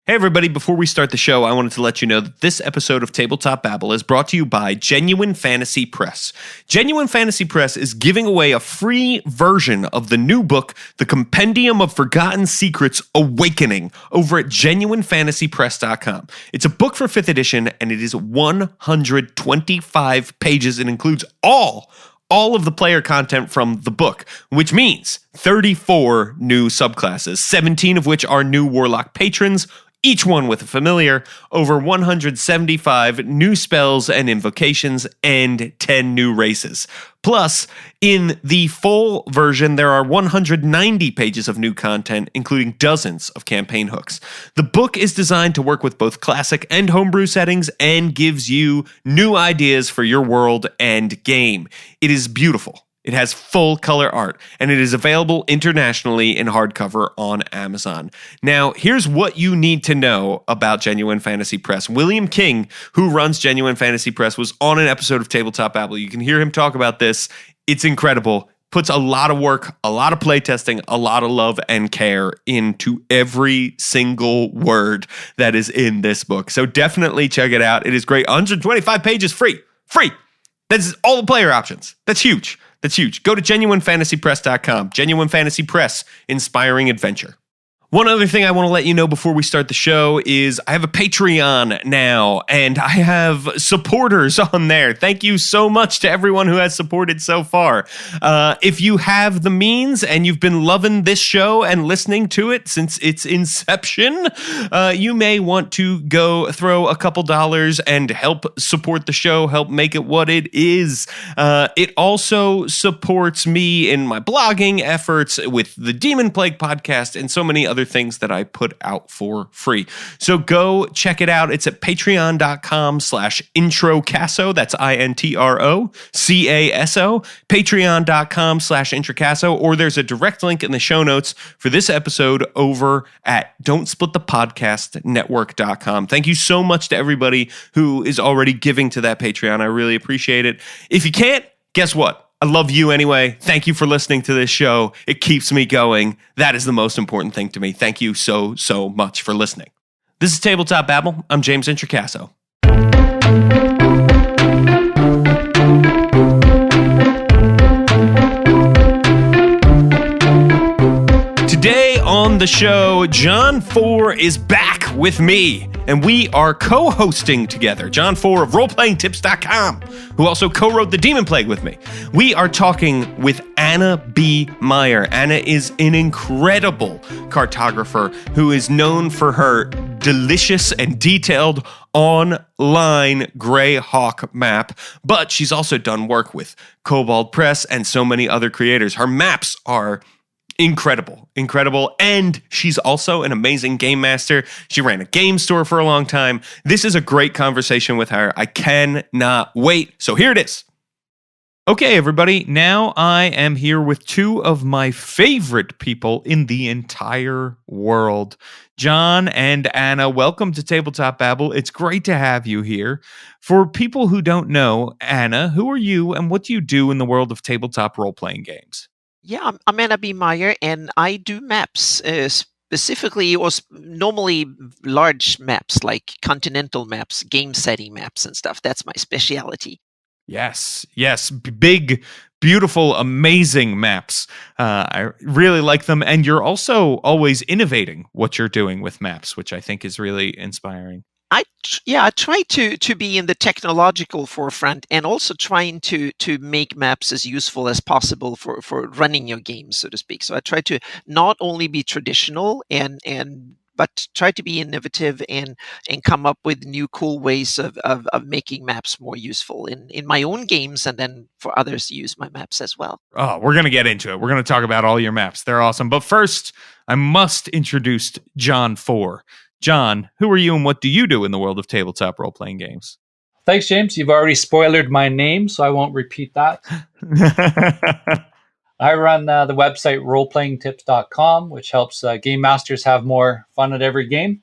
Hey everybody, before we start the show, I wanted to let you know that this episode of Tabletop Babble is brought to you by Genuine Fantasy Press. Genuine Fantasy Press is giving away a free version of the new book, The Compendium of Forgotten Secrets Awakening, over at genuinefantasypress.com. It's a book for 5th edition, and it is 125 pages. It includes all of the player content from the book, which means 34 new subclasses, 17 of which are new Warlock patrons, each one with a familiar, over 175 new spells and invocations, and 10 new races. Plus, in the full version, there are 190 pages of new content, including dozens of campaign hooks. The book is designed to work with both classic and homebrew settings and gives you new ideas for your world and game. It is beautiful. It has full color art, and it is available internationally in hardcover on Amazon. Now, here's what you need to know about Genuine Fantasy Press. William King, who runs Genuine Fantasy Press, was on an episode of Tabletop Babble. You can hear him talk about this. It's incredible. Puts a lot of work, a lot of playtesting, a lot of love and care into every single word that is in this book. So definitely check it out. It is great. 125 pages free. Free. That's all the player options. That's huge. That's huge. Go to genuinefantasypress.com. Genuine Fantasy Press, inspiring adventure. One other thing I want to let you know before we start the show is I have a Patreon now, and I have supporters on there. Thank you so much to everyone who has supported so far. If you have the means and you've been loving this show and listening to it since its inception, you may want to go throw a couple dollars and help support the show, help make it what it is. It also supports me in my blogging efforts with the Demon Plague podcast and so many other things that I put out for free. So go check it out. It's at patreon.com/Introcaso. That's INTROCASO. Patreon.com/Introcaso. Or there's a direct link in the show notes for this episode over at Don'tSplitThePodcastNetwork.com. Thank you so much to everybody who is already giving to that Patreon. I really appreciate it. If you can't, guess what? I love you anyway. Thank you for listening to this show. It keeps me going. That is the most important thing to me. Thank you so much for listening. This is Tabletop Babble. I'm James Introcaso. Today on the show, Johnn Four is back with me, and we are co-hosting together. Johnn Four of RoleplayingTips.com, who also co-wrote The Demon Plague with me. We are talking with Anna B. Meyer. Anna is an incredible cartographer who is known for her delicious and detailed online Greyhawk map, but she's also done work with Kobold Press and so many other creators. Her maps are incredible, and she's also an amazing game master. She ran a game store for a long time. This is a great conversation with her. I cannot wait. So here it is. Okay, everybody, now I am here with two of my favorite people in the entire world. John and Anna, welcome to Tabletop Babble. It's great to have you here. For people who don't know, Anna, who are you and what do you do in the world of tabletop role-playing games? Yeah, I'm Anna B. Meyer, and I do maps, specifically or normally large maps like continental maps, game setting maps and stuff. That's my specialty. Yes, big, beautiful, amazing maps. I really like them, and you're also always innovating what you're doing with maps, which I think is really inspiring. I try to be in the technological forefront and also trying to make maps as useful as possible for running your games, so to speak. So I try to not only be traditional but try to be innovative and come up with new cool ways of making maps more useful in my own games, and then for others to use my maps as well. Oh, we're going to get into it. We're going to talk about all your maps. They're awesome. But first, I must introduce Johnn Four. John, who are you and what do you do in the world of tabletop role-playing games? Thanks, James. You've already spoiled my name, so I won't repeat that. I run the website roleplayingtips.com, which helps game masters have more fun at every game.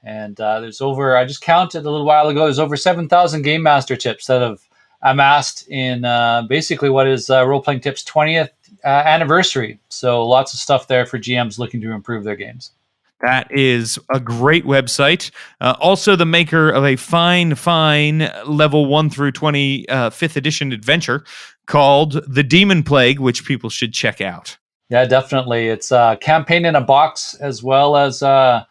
And there's I just counted a little while ago, there's over 7,000 game master tips that have amassed in basically what is Role-Playing Tips' 20th anniversary. So lots of stuff there for GMs looking to improve their games. That is a great website. Also, the maker of a fine level 1 through 20 5th edition adventure called The Demon Plague, which people should check out. Yeah, definitely. It's a campaign in a box, as well as a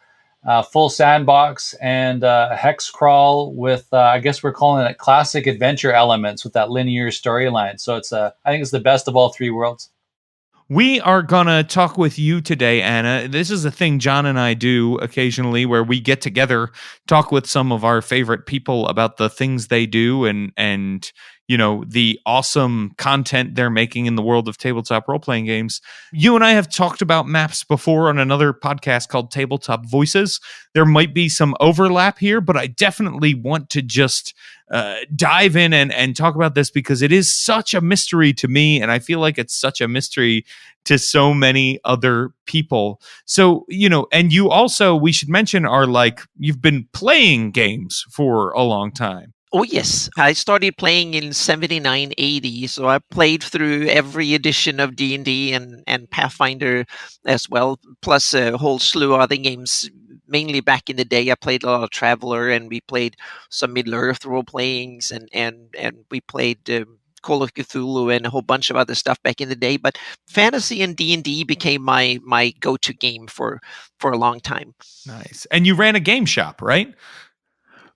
full sandbox and a hex crawl with, I guess we're calling it classic adventure elements with that linear storyline. So I think it's the best of all three worlds. We are going to talk with you today, Anna. This is a thing John and I do occasionally where we get together, talk with some of our favorite people about the things they do and you know, the awesome content they're making in the world of tabletop role-playing games. You and I have talked about maps before on another podcast called Tabletop Voices. There might be some overlap here, but I definitely want to just dive in and talk about this because it is such a mystery to me, and I feel like it's such a mystery to so many other people. So, you know, and you also, we should mention, are like, you've been playing games for a long time. Oh, yes. I started playing in 79, 80, so I played through every edition of D&D and Pathfinder as well, plus a whole slew of other games. Mainly back in the day, I played a lot of Traveller, and we played some Middle-earth role-playings, and we played Call of Cthulhu and a whole bunch of other stuff back in the day. But fantasy and D&D became my go-to game for a long time. Nice. And you ran a game shop, right?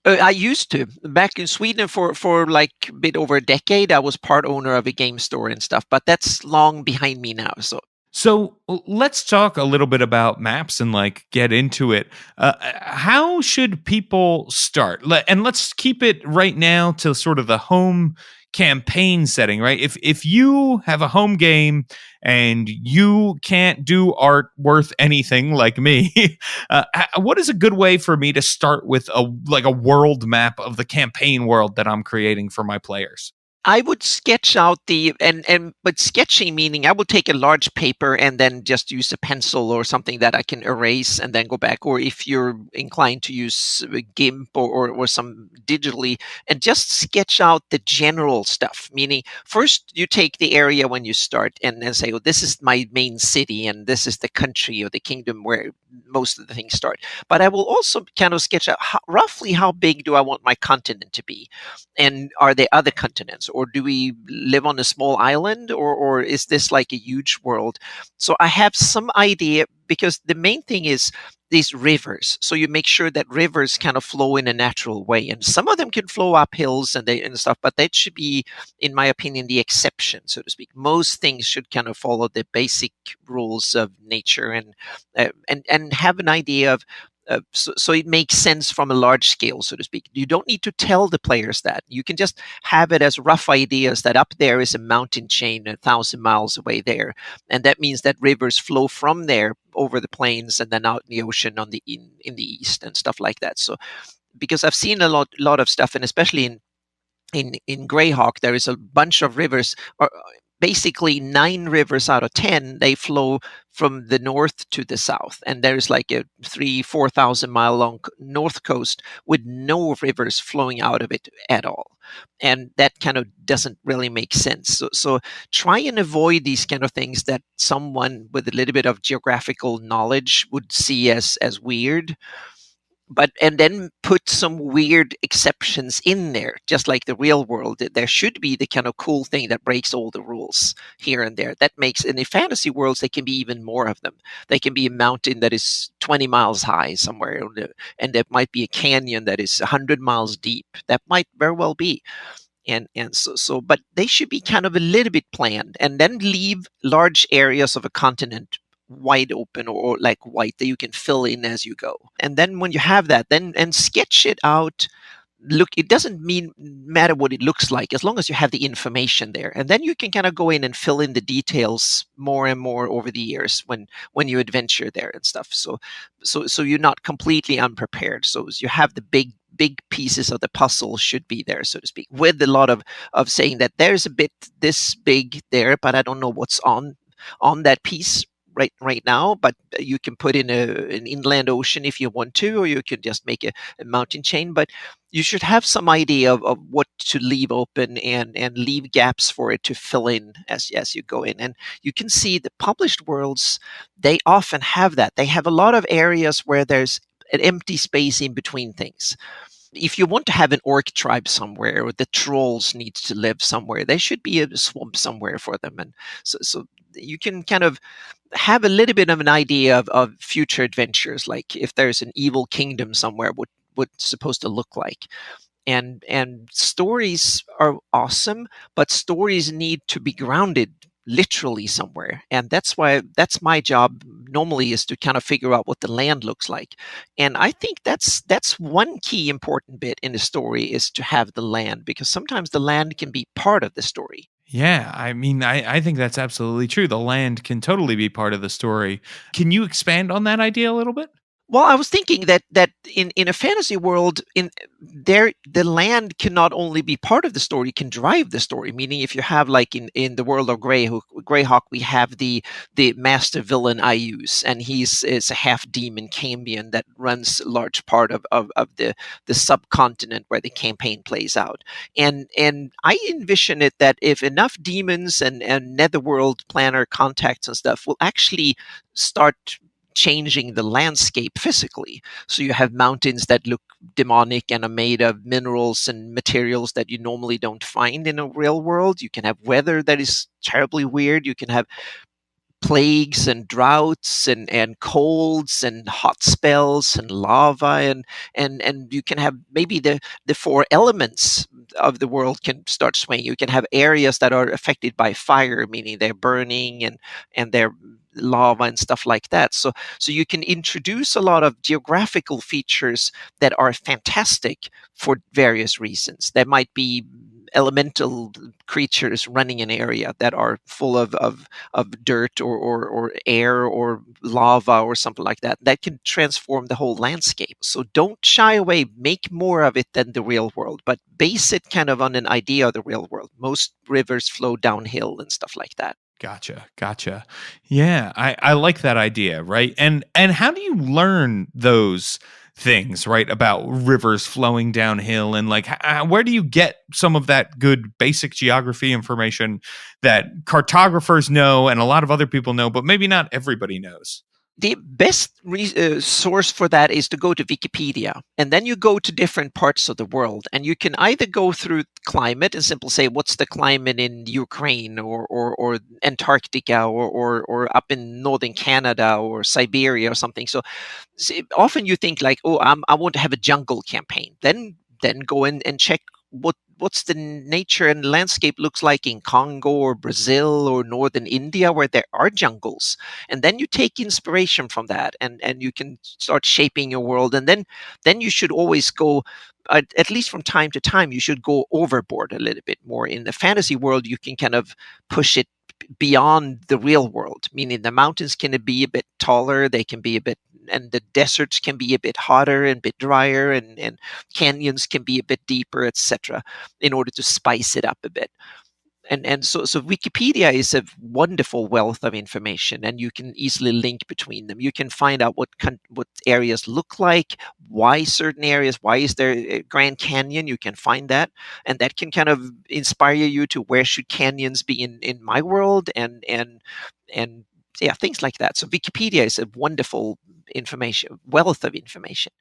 I used to. Back in Sweden for like a bit over a decade. I was part owner of a game store and stuff, but that's long behind me now. So let's talk a little bit about maps and like get into it. How should people start? And let's keep it right now to sort of the home campaign setting, right? If you have a home game and you can't do art worth anything like me, what is a good way for me to start with a world map of the campaign world that I'm creating for my players? I would sketch out but sketching meaning I would take a large paper and then just use a pencil or something that I can erase and then go back. Or if you're inclined to use GIMP or some digitally, and just sketch out the general stuff. Meaning, first you take the area when you start and then say, oh, this is my main city and this is the country or the kingdom where most of the things start. But I will also kind of sketch out roughly how big do I want my continent to be, and are there other continents, or do we live on a small island, or is this like a huge world? So I have some idea, because the main thing is these rivers. So you make sure that rivers kind of flow in a natural way, and some of them can flow up hills and stuff, but that should be, in my opinion, the exception, so to speak. Most things should kind of follow the basic rules of nature and have an idea of. So it makes sense from a large scale, so to speak. You don't need to tell the players that. You can just have it as rough ideas that up there is a mountain chain 1,000 miles away there. And that means that rivers flow from there over the plains and then out in the ocean in the east and stuff like that. So because I've seen a lot of stuff, and especially in Greyhawk, there is a bunch of rivers, or basically 9 rivers out of 10, they flow from the north to the south, and there's like a 3,000-4,000 mile long north coast with no rivers flowing out of it at all, and that kind of doesn't really make sense. So try and avoid these kind of things that someone with a little bit of geographical knowledge would see as weird. And then put some weird exceptions in there, just like the real world. There should be the kind of cool thing that breaks all the rules here and there. That makes, in the fantasy worlds, there can be even more of them. There can be a mountain that is 20 miles high somewhere, and there might be a canyon that is 100 miles deep. That might very well be. And so, but they should be kind of a little bit planned, and then leave large areas of a continent wide open, or like white, that you can fill in as you go. And then when you have that, then and sketch it out. Look, it doesn't matter what it looks like, as long as you have the information there, and then you can kind of go in and fill in the details more and more over the years when you adventure there and stuff. So you're not completely unprepared. So you have the big pieces of the puzzle should be there, so to speak, with a lot of saying that there's a bit this big there, but I don't know what's on that piece right now, but you can put in an inland ocean if you want to, or you could just make a mountain chain. But you should have some idea of what to leave open and leave gaps for it to fill in as you go in. And you can see the published worlds, they often have that. They have a lot of areas where there's an empty space in between things. If you want to have an orc tribe somewhere, or the trolls need to live somewhere, there should be a swamp somewhere for them. And so you can kind of have a little bit of an idea of future adventures, like if there's an evil kingdom somewhere, what it's supposed to look like. And stories are awesome, but stories need to be grounded literally somewhere. And that's my job normally, is to kind of figure out what the land looks like. And I think that's one key important bit in the story, is to have the land, because sometimes the land can be part of the story. Yeah, I mean, I think that's absolutely true. The land can totally be part of the story. Can you expand on that idea a little bit? Well, I was thinking that in a fantasy world, in there the land can not only be part of the story, can drive the story. Meaning, if you have, like in the world of Greyhawk, we have the master villain I use, and is a half demon Cambion that runs a large part of the subcontinent where the campaign plays out. And I envision it that if enough demons and netherworld planner contacts and stuff will actually start changing the landscape physically. So you have mountains that look demonic and are made of minerals and materials that you normally don't find in a real world. You can have weather that is terribly weird. You can have plagues and droughts and colds and hot spells and lava, and you can have maybe the four elements of the world can start swaying. You can have areas that are affected by fire, meaning they're burning, and they're lava and stuff like that. So you can introduce a lot of geographical features that are fantastic for various reasons. There might be elemental creatures running an area that are full of dirt or air or lava or something like that, that can transform the whole landscape. So don't shy away, make more of it than the real world, but base it kind of on an idea of the real world. Most rivers flow downhill and stuff like that. Gotcha. Yeah, I like that idea, right? And how do you learn those things, right? About rivers flowing downhill, and like where do you get some of that good basic geography information that cartographers know and a lot of other people know, but maybe not everybody knows? The best source for that is to go to Wikipedia, and then you go to different parts of the world, and you can either go through climate and simply say what's the climate in Ukraine or Antarctica or up in northern Canada or Siberia or something. So often you think like, oh, I want to have a jungle campaign. Then go in and check what's the nature and landscape looks like in Congo or Brazil or northern India, where there are jungles. And then you take inspiration from that, and you can start shaping your world. And then you should always go, at least from time to time, you should go overboard a little bit more. In the fantasy world, you can kind of push it beyond the real world, meaning the mountains can be a bit taller, they can be a bit, and the deserts can be a bit hotter and a bit drier, and canyons can be a bit deeper, etc., in order to spice it up a bit. And so Wikipedia is a wonderful wealth of information, and you can easily link between them. You can find out what areas look like, why certain areas, why is there a Grand Canyon. You can find that, and that can kind of inspire you to where should canyons be in my world, and yeah, things like that. So Wikipedia is a wonderful information wealth of information.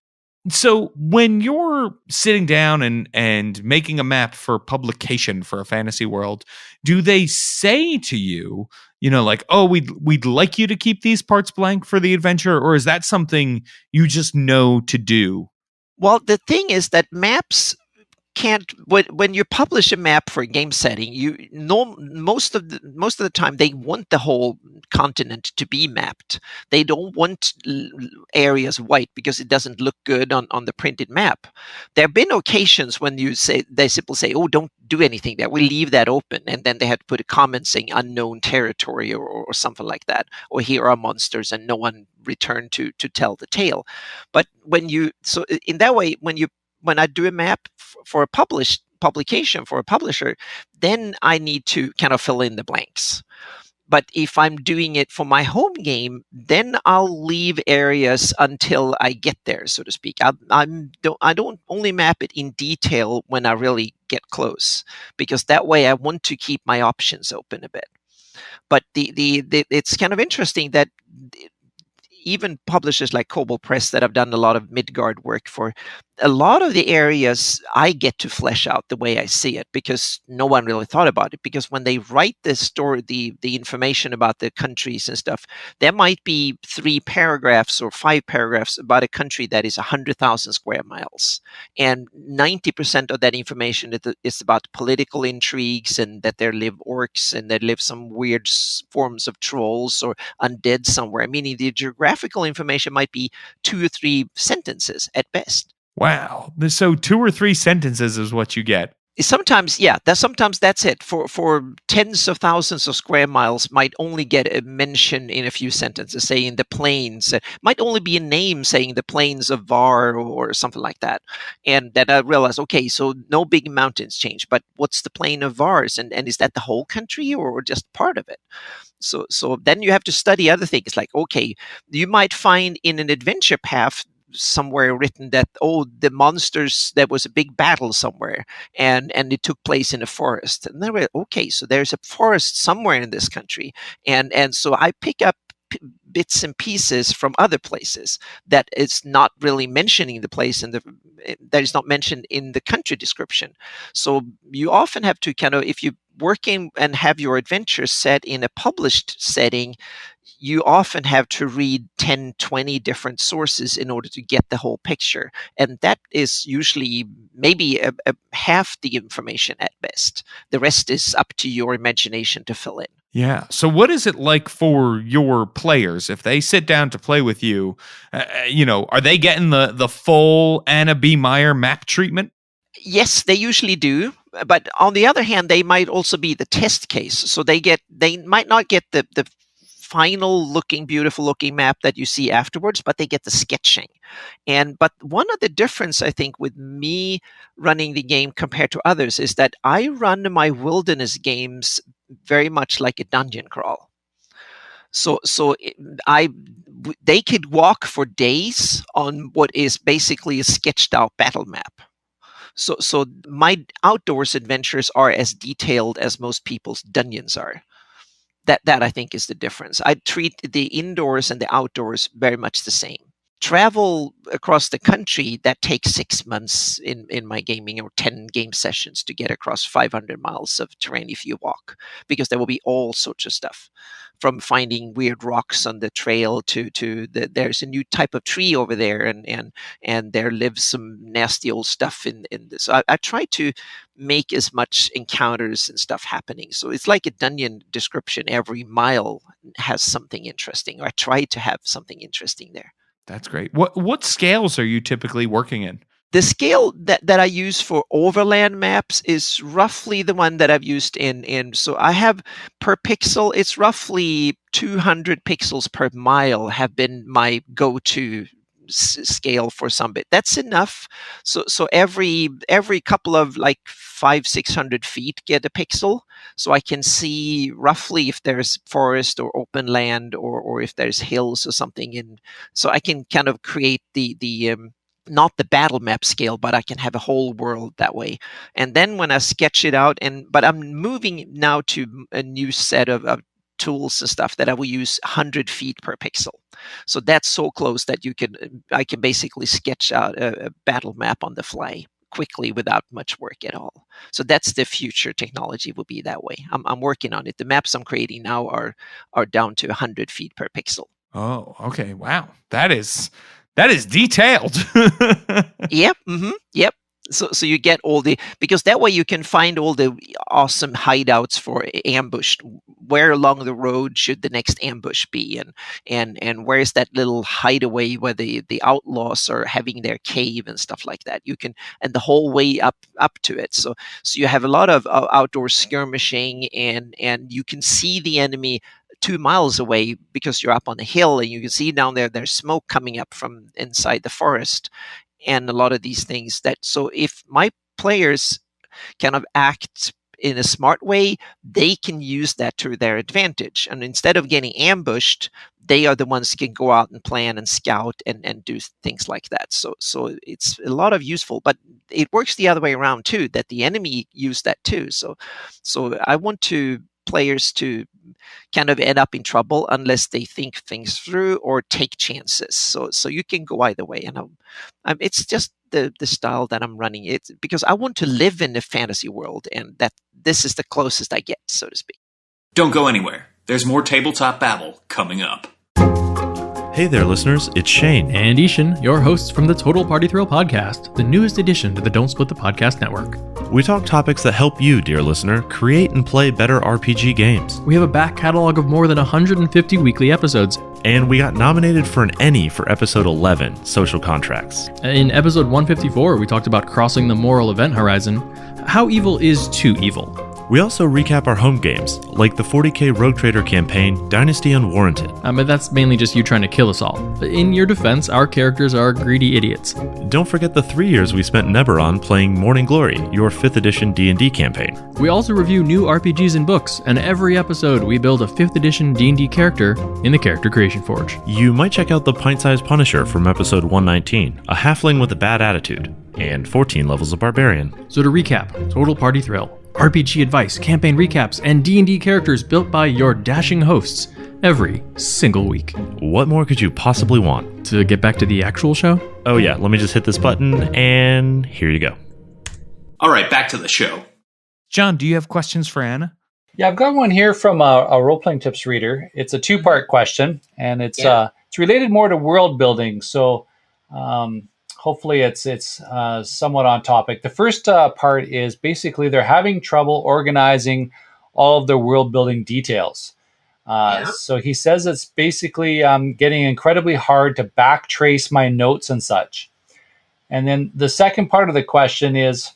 So when you're sitting down and making a map for publication for a fantasy world, do they say to you, like, oh, we'd like you to keep these parts blank for the adventure, or is that something you just know to do? Well, the thing is that maps can't, when you publish a map for a game setting, you know, most of the time they want the whole continent to be mapped. They don't want areas white because it doesn't look good on the printed map. There have been occasions when they simply say, oh, don't do anything there, we leave that open, and then they had to put a comment saying unknown territory or something like that, or here are monsters and no one returned to tell the tale. But in that way, when I do a map for a publication for a publisher, then I need to kind of fill in the blanks. But if I'm doing it for my home game, then I'll leave areas until I get there, so to speak. I don't only map it in detail when I really get close, because that way I want to keep my options open a bit. But it's kind of interesting that even publishers like Cobalt Press that have done a lot of Midgard work for, a lot of the areas I get to flesh out the way I see it, because no one really thought about it. Because when they write the story, the information about the countries and stuff, there might be 3 paragraphs or 5 paragraphs about a country that is 100,000 square miles, and 90% of that information is about political intrigues, and that there live orcs and there live some weird forms of trolls or undead somewhere. Meaning the geographical information might be 2 or 3 sentences at best. Wow. So 2 or 3 sentences is what you get. Sometimes, yeah, sometimes that's it. For tens of thousands of square miles, might only get a mention in a few sentences, say in the plains. Might only be a name saying the plains of Var or something like that. And then I realized, okay, so no big mountains change, but what's the plain of Vars? And is that the whole country or just part of it? So then you have to study other things, like, okay, you might find in an adventure path somewhere written that, oh, the monsters, there was a big battle somewhere, and it took place in a forest. And then we're, okay, so there's a forest somewhere in this country, and so I pick up bits and pieces from other places that is not really mentioning the place, and that is not mentioned in the country description. So you often have to kind of, if you working and have your adventure set in a published setting, you often have to read 10, 20 different sources in order to get the whole picture. And that is usually maybe a half the information at best. The rest is up to your imagination to fill in. Yeah. So, what is it like for your players if they sit down to play with you? Are they getting the full Anna B. Meyer map treatment? Yes, they usually do. But on the other hand, they might also be the test case. So they might not get the final looking, beautiful looking map that you see afterwards, but they get the sketching. But one of the difference, I think, with me running the game compared to others is that I run my wilderness games very much like a dungeon crawl. They could walk for days on what is basically a sketched out battle map. So my outdoors adventures are as detailed as most people's dungeons are. That I think is the difference. I treat the indoors and the outdoors very much the same. Travel across the country, that takes 6 months in my gaming, or 10 game sessions to get across 500 miles of terrain if you walk, because there will be all sorts of stuff, from finding weird rocks on the trail to there's a new type of tree over there, and there lives some nasty old stuff in this. I try to make as much encounters and stuff happening. So it's like a dungeon description. Every mile has something interesting, or I try to have something interesting there. That's great. What scales are you typically working in? The scale that I use for overland maps is roughly the one that I've used in. So I have per pixel, it's roughly 200 pixels per mile have been my go-to scale for some bit. That's enough. So every couple of like 500-600 feet get a pixel, so I can see roughly if there's forest or open land, or if there's hills or something in. So I can kind of create the not the battle map scale, but I can have a whole world that way. And then when I sketch it out, but I'm moving now to a new set of tools and stuff that I will use 100 feet per pixel. So that's so close that I can basically sketch out a battle map on the fly quickly without much work at all. So that's the future technology, will be that way. I'm working on it. The maps I'm creating now are down to 100 feet per pixel. Oh, okay. Wow. That is detailed. Yep. Mm-hmm. Yep. So you get all because that way you can find all the awesome hideouts for ambush. Where along the road should the next ambush be, and where's that little hideaway where the outlaws are having their cave and stuff like that. You can, and the whole way up to it. So you have a lot of outdoor skirmishing, and you can see the enemy 2 miles away because you're up on the hill, and you can see down there's smoke coming up from inside the forest, and a lot of these things. So if my players kind of act in a smart way, they can use that to their advantage. And instead of getting ambushed, they are the ones who can go out and plan and scout and do things like that. So it's a lot of useful, but it works the other way around too, that the enemy use that too. So I want players to kind of end up in trouble unless they think things through or take chances. So you can go either way, and it's just the style that I'm running. It's because I want to live in a fantasy world, and that this is the closest I get, so to speak. Don't go anywhere. There's more tabletop babble coming up. Hey there, listeners. It's Shane and Ishan, your hosts from the Total Party Thrill podcast, the newest addition to the Don't Split the Podcast network. We talk topics that help you, dear listener, create and play better RPG games. We have a back catalog of more than 150 weekly episodes. And we got nominated for an Emmy for episode 11, Social Contracts. In episode 154, we talked about crossing the moral event horizon. How evil is too evil? We also recap our home games, like the 40k Rogue Trader campaign, Dynasty Unwarranted. But that's mainly just you trying to kill us all. In your defense, our characters are greedy idiots. Don't forget the 3 years we spent in Eberron playing Morning Glory, your 5th edition D&D campaign. We also review new RPGs and books, and every episode we build a 5th edition D&D character in the Character Creation Forge. You might check out the Pint-Sized Punisher from episode 119, a halfling with a bad attitude, and 14 levels of Barbarian. So to recap, Total Party Thrill, RPG advice, campaign recaps, and D&D characters built by your dashing hosts every single week. What more could you possibly want? To get back to the actual show? Oh yeah, let me just hit this button, and here you go. All right, back to the show. John, do you have questions for Anna? Yeah, I've got one here from a role-playing tips reader. It's a two-part question, and it's related more to world building. So hopefully it's somewhat on topic. The first part is basically they're having trouble organizing all of their world building details. So he says it's basically getting incredibly hard to backtrace my notes and such. And then the second part of the question is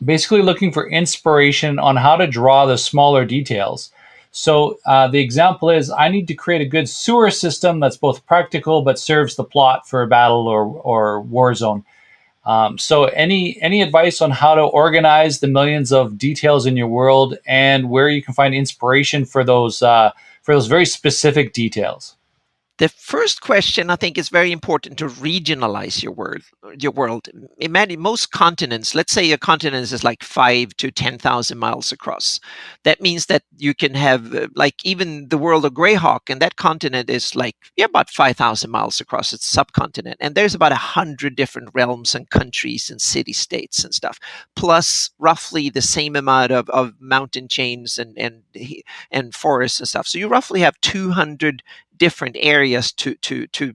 basically looking for inspiration on how to draw the smaller details. So the example is I need to create a good sewer system that's both practical but serves the plot for a battle or war zone. So any advice on how to organize the millions of details in your world and where you can find inspiration for those very specific details? The first question, I think, is very important to regionalize your world. Imagine most continents, let's say a continent is like 5 to 10,000 miles across. That means that you can have like even the world of Greyhawk, and that continent is like about 5,000 miles across. It's a subcontinent. And there's about 100 different realms and countries and city-states and stuff, plus roughly the same amount of mountain chains and forests and stuff. So you roughly have 200 different areas to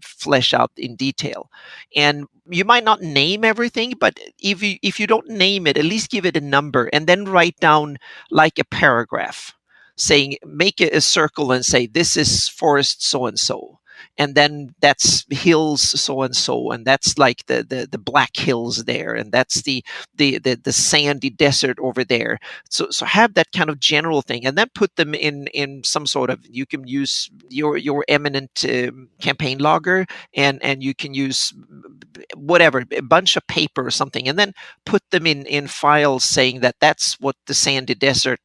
flesh out in detail. And you might not name everything, but if you don't name it, at least give it a number and then write down like a paragraph saying, make it a circle and say, this is forest so-and-so. And then that's hills so and so, and that's like the Black Hills there, and that's the sandy desert over there. So have that kind of general thing, and then put them in some sort of. You can use your eminent campaign logger, and you can use whatever, a bunch of paper or something, and then put them in files saying that that's what the sandy desert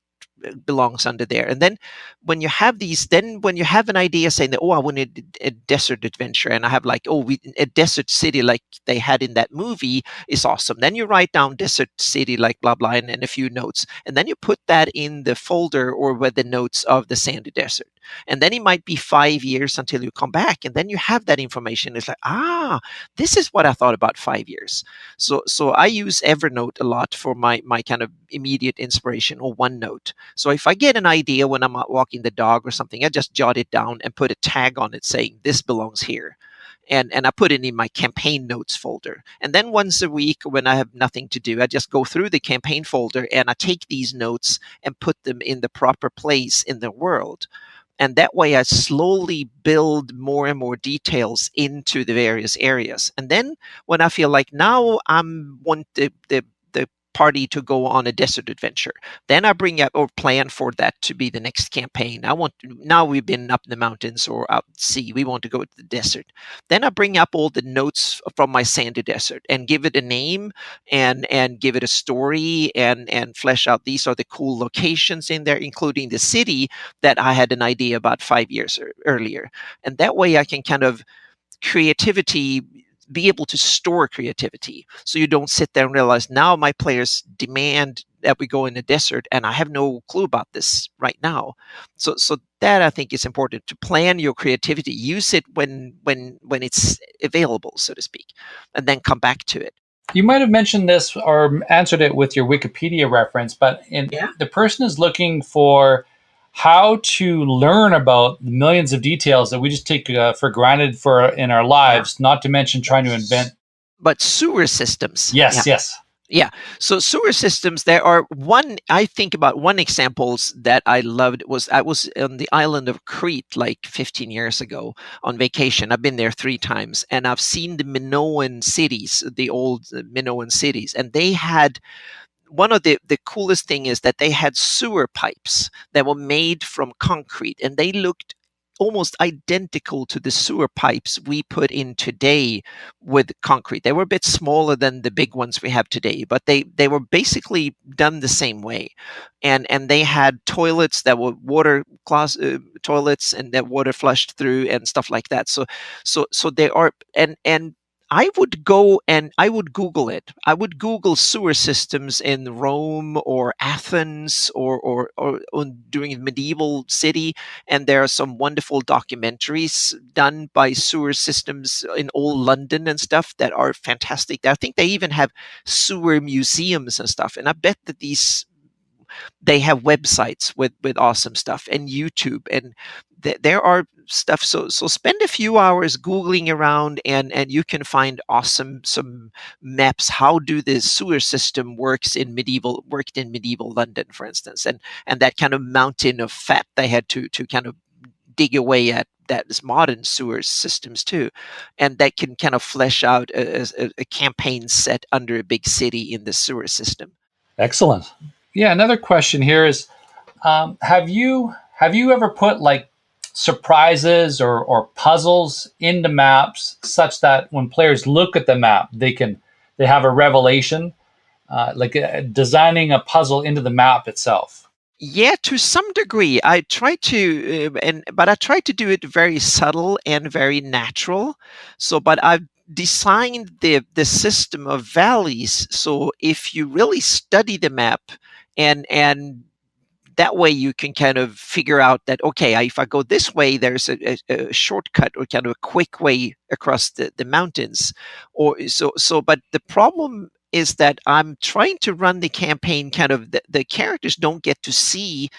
belongs under there. And then when you have an idea saying that, I want a desert adventure, and I have like, a desert city like they had in that movie is awesome. Then you write down desert city like blah blah and a few notes, and then you put that in the folder or with the notes of the sandy desert. And then it might be 5 years until you come back, and then you have that information. It's like, this is what I thought about 5 years. So I use Evernote a lot for my kind of immediate inspiration, or OneNote. So if I get an idea when I'm out walking the dog or something, I just jot it down and put a tag on it saying this belongs here. And I put it in my campaign notes folder. And then once a week when I have nothing to do, I just go through the campaign folder and I take these notes and put them in the proper place in the world. And that way I slowly build more and more details into the various areas. And then when I feel like now I want the party to go on a desert adventure. Then I bring up or plan for that to be the next campaign. Now we've been up in the mountains or out at sea. We want to go to the desert. Then I bring up all the notes from my sandy desert and give it a name and give it a story and flesh out these are the cool locations in there, including the city that I had an idea about 5 years earlier. And that way I can kind of be able to store creativity, so you don't sit there and realize now my players demand that we go in the desert and I have no clue about this right now. So that I think is important, to plan your creativity, use it when it's available, so to speak, and then come back to it. You might have mentioned this or answered it with your Wikipedia reference, but the person is looking for how to learn about the millions of details that we just take for granted in our lives, not to mention trying to invent. But sewer systems. Yes. Yeah. So sewer systems, I think about one examples that I loved was I was on the island of Crete like 15 years ago on vacation. I've been there 3 times and I've seen the Minoan cities, the old Minoan cities, and they had one of the coolest thing is that they had sewer pipes that were made from concrete, and they looked almost identical to the sewer pipes we put in today with concrete. They were a bit smaller than the big ones we have today, but they were basically done the same way. And they had toilets that were water toilets and that water flushed through and stuff like that. So they are, and I would go and I would Google it. I would Google sewer systems in Rome or Athens or during a medieval city, and there are some wonderful documentaries done by sewer systems in old London and stuff that are fantastic. I think they even have sewer museums and stuff, and I bet that they have websites with awesome stuff and YouTube, and there are stuff. So spend a few hours Googling around and you can find some maps. How do the sewer system worked in medieval London, for instance, and that kind of mountain of fat they had to kind of dig away at. That is modern sewer systems too, and that can kind of flesh out a campaign set under a big city in the sewer system. Excellent. Yeah, another question here is, have you ever put like surprises or puzzles into maps such that when players look at the map, they have a revelation, designing a puzzle into the map itself? Yeah, to some degree, I try to, but I try to do it very subtle and very natural. But I've designed the system of valleys. So if you really study the map, and that way you can kind of figure out that, okay, if I go this way, there's a shortcut or kind of a quick way across the mountains. But the problem is that I'm trying to run the campaign kind of, the characters don't get to see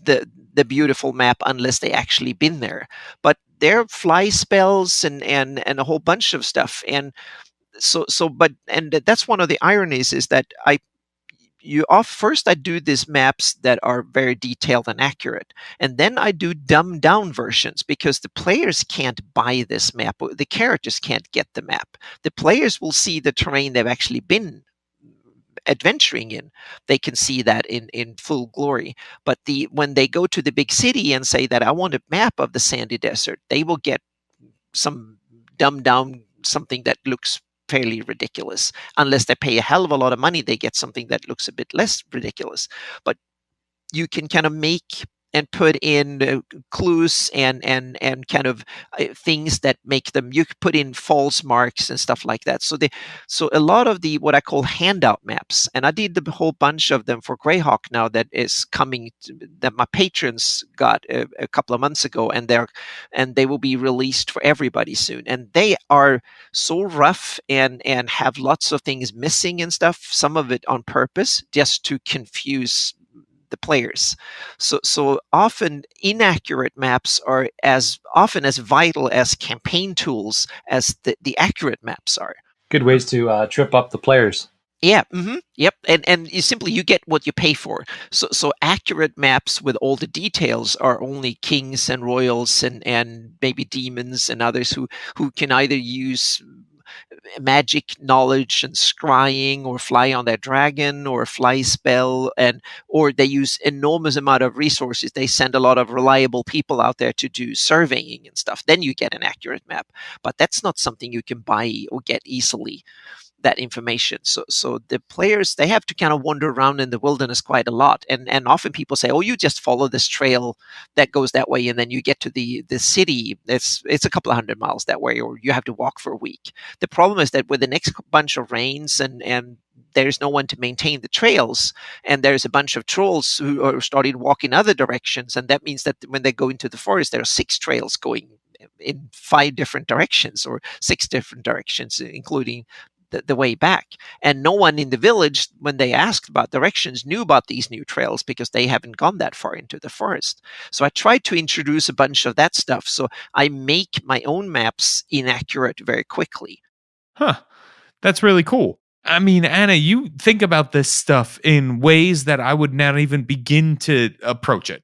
the beautiful map unless they actually been there. But there are fly spells and a whole bunch of stuff. And that's one of the ironies, is that first I do these maps that are very detailed and accurate, and then I do dumbed down versions because the players can't buy this map. The characters can't get the map. The players will see the terrain they've actually been adventuring in. They can see that in full glory. But when they go to the big city and say that I want a map of the sandy desert, they will get some dumbed down something that looks fairly ridiculous. Unless they pay a hell of a lot of money, they get something that looks a bit less ridiculous. But you can kind of make and put in clues and kind of things that make them, you could put in false marks and stuff like that. So a lot of the what I call handout maps, and I did a whole bunch of them for Greyhawk now that is coming that my patrons got a couple of months ago, and they will be released for everybody soon. And they are so rough and have lots of things missing and stuff, some of it on purpose just to confuse the players. So often inaccurate maps are as often as vital as campaign tools as the accurate maps are. Good ways to trip up the players. Yeah. Mm-hmm, yep. And you get what you pay for. So accurate maps with all the details are only kings and royals and maybe demons and others who can either use magic knowledge and scrying, or fly on their dragon, or fly spell, or they use enormous amount of resources. They send a lot of reliable people out there to do surveying and stuff. Then you get an accurate map. But that's not something you can buy or get easily, that information. So the players, they have to kind of wander around in the wilderness quite a lot. And often people say, oh, you just follow this trail that goes that way, and then you get to the city. It's a couple of 100 miles that way, or you have to walk for a week. The problem is that with the next bunch of rains and there's no one to maintain the trails, and there's a bunch of trolls who are started walking other directions, and that means that when they go into the forest, there are 6 trails going in 5 different directions, or 6 different directions, including the way back. And no one in the village, when they asked about directions, knew about these new trails because they haven't gone that far into the forest. So I tried to introduce a bunch of that stuff. So I make my own maps inaccurate very quickly. Huh. That's really cool. I mean, Anna, you think about this stuff in ways that I would not even begin to approach it.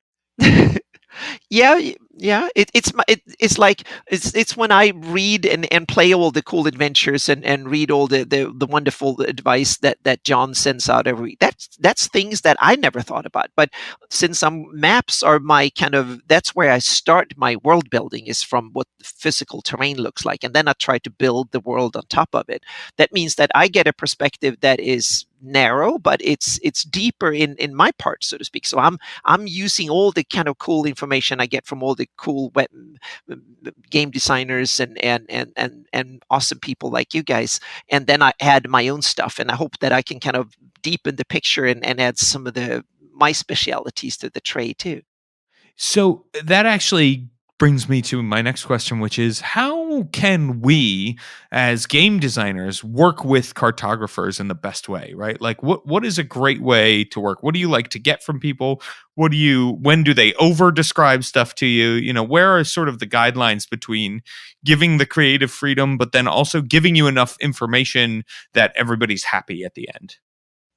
Yeah. It's like it's when I read and play all the cool adventures and read all the wonderful advice that John sends out every week. That's things that I never thought about. But since maps are my kind of, that's where I start my world building, is from what the physical terrain looks like, and then I try to build the world on top of it. That means that I get a perspective that is narrow, but it's deeper in my part, so to speak. So I'm using all the kind of cool information I get from all the cool game designers and awesome people like you guys, and then I add my own stuff, and I hope that I can kind of deepen the picture and add some of my specialities to the tray too. So that actually brings me to my next question, which is, how can we as game designers work with cartographers in the best way, right? Like what is a great way to work? What do you like to get from people? When do they over describe stuff to you? You know, where are sort of the guidelines between giving the creative freedom, but then also giving you enough information that everybody's happy at the end?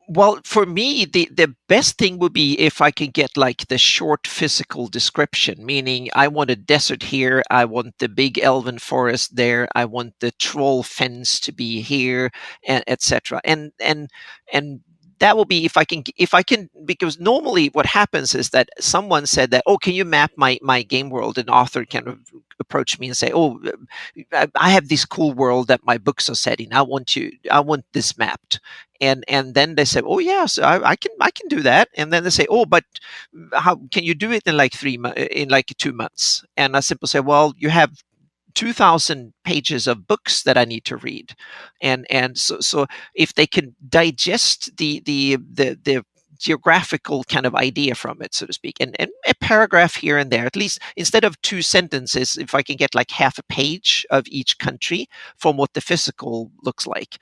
Well, for me, the best thing would be if I can get like the short physical description, meaning I want a desert here, I want the big elven forest there, I want the troll fence to be here, and etc. And that will be if I can, because normally what happens is that someone said that, oh, can you map my game world? An author kind of approach me and say, oh, I have this cool world that my books are set in. I want this mapped. And then they say, oh yeah, so I can do that. And then they say, oh, but how can you do it in like 2 months? And I simply say, well, you have 2,000 pages of books that I need to read, and so if they can digest the geographical kind of idea from it, so to speak, and a paragraph here and there, at least instead of 2 sentences, if I can get like half a page of each country from what the physical looks like.